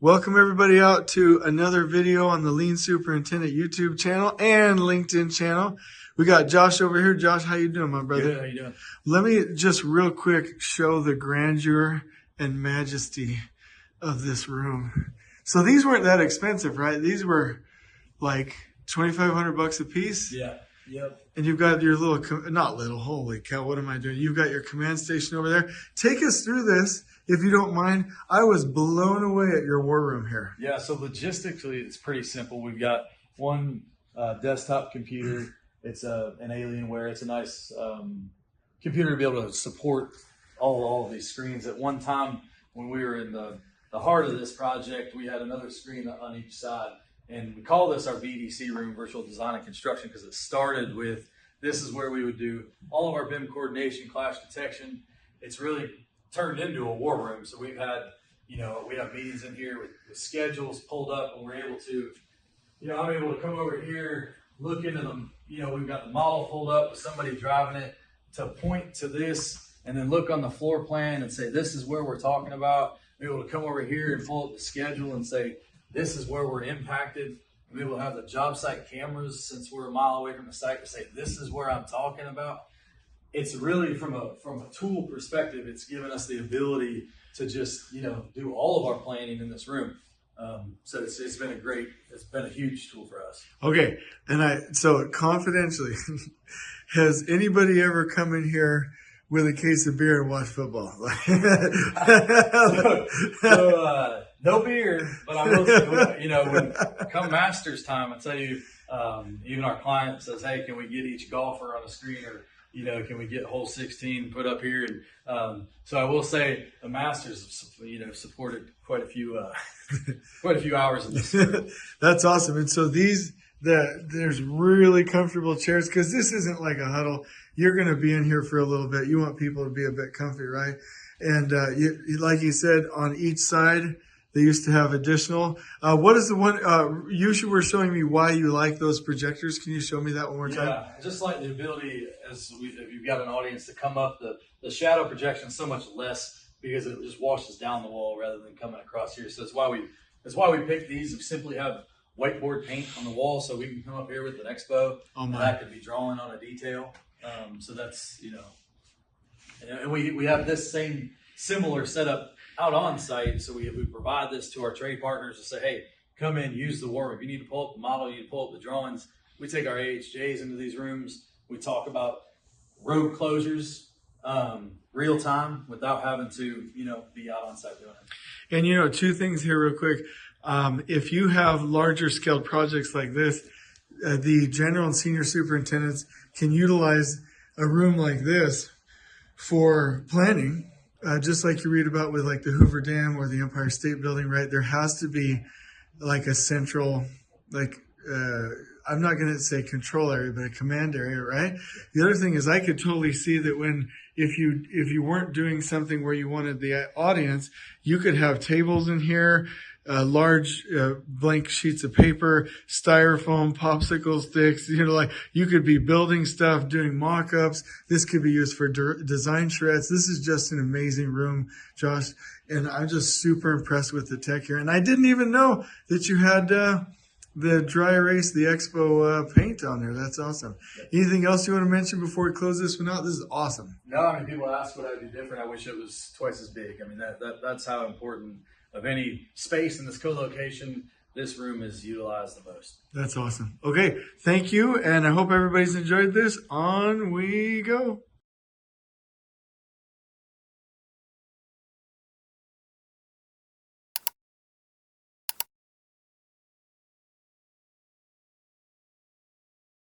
Welcome everybody out to another video on the Lean Superintendent YouTube channel and LinkedIn channel. We got Josh over here. Josh, how you doing, my brother? Good, how you doing? Let me just real quick show the grandeur and majesty of this room. So these weren't that expensive, right? These were like $2,500 a piece. Yeah. Yep. And you've got your little, not little, holy cow, what am I doing? You've got your command station over there. Take us through this, if you don't mind. I was blown away at your war room here. Yeah, so logistically, it's pretty simple. We've got one desktop computer. It's an Alienware. It's a nice computer to be able to support all of these screens. At one time, when we were in the heart of this project, we had another screen on each side. And we call this our VDC room, Virtual Design and Construction, because it started with, this is where we would do all of our BIM coordination, clash detection. It's really turned into a war room. So we've had, we have meetings in here with schedules pulled up, and we're able to, I'm able to come over here, look into them. We've got the model pulled up with somebody driving it to point to this, and then look on the floor plan and say, this is where we're talking about. Be able to come over here and pull up the schedule and say, this is where we're impacted. We'll be able to have the job site cameras, since we're a mile away from the site, to say, this is where I'm talking about. It's really, from a tool perspective, it's given us the ability to just, do all of our planning in this room. So it's been a huge tool for us. Okay. And so confidentially, has anybody ever come in here with a case of beer and watch football? No beer, but I will say, when come Masters time, I tell you, even our client says, hey, can we get each golfer on a screen, or, can we get hole 16 put up here? And so I will say the Masters, supported quite a few hours in this room. That's awesome. And so there's really comfortable chairs, because this isn't like a huddle. You're going to be in here for a little bit. You want people to be a bit comfy, right? And like you said, on each side, they used to have additional. What is the one, you were showing me why you like those projectors. Can you show me that one more time? Yeah, just like the ability, if you've got an audience, to come up, the shadow projection is so much less, because it just washes down the wall rather than coming across here. So that's why we picked these. We simply have whiteboard paint on the wall, so we can come up here with an expo, and that could be drawing on a detail. So that's, and we have this similar setup out on site. So we provide this to our trade partners to say, hey, come in, use the war room. If you need to pull up the model, you need to pull up the drawings. We take our AHJs into these rooms. We talk about road closures, real time, without having to, be out on site doing it. And, two things here real quick. If you have larger scale projects like this, the general and senior superintendents can utilize a room like this for planning, just like you read about with like the Hoover Dam or the Empire State Building, right? There has to be like a central, I'm not going to say control area, but a command area, right? The other thing is, I could totally see that if you weren't doing something where you wanted the audience, you could have tables in here, large blank sheets of paper, styrofoam, popsicle sticks. You could be building stuff, doing mock-ups. This could be used for design shreds. This is just an amazing room, Josh. And I'm just super impressed with the tech here. And I didn't even know that you had the dry erase, the Expo paint on there. That's awesome. Anything else you want to mention before we close this one out? This is awesome. No, people ask what I would do different. I wish it was twice as big. That's how important of any space in this co-location, this room is utilized the most. That's awesome. Okay, thank you, and I hope everybody's enjoyed this. On we go.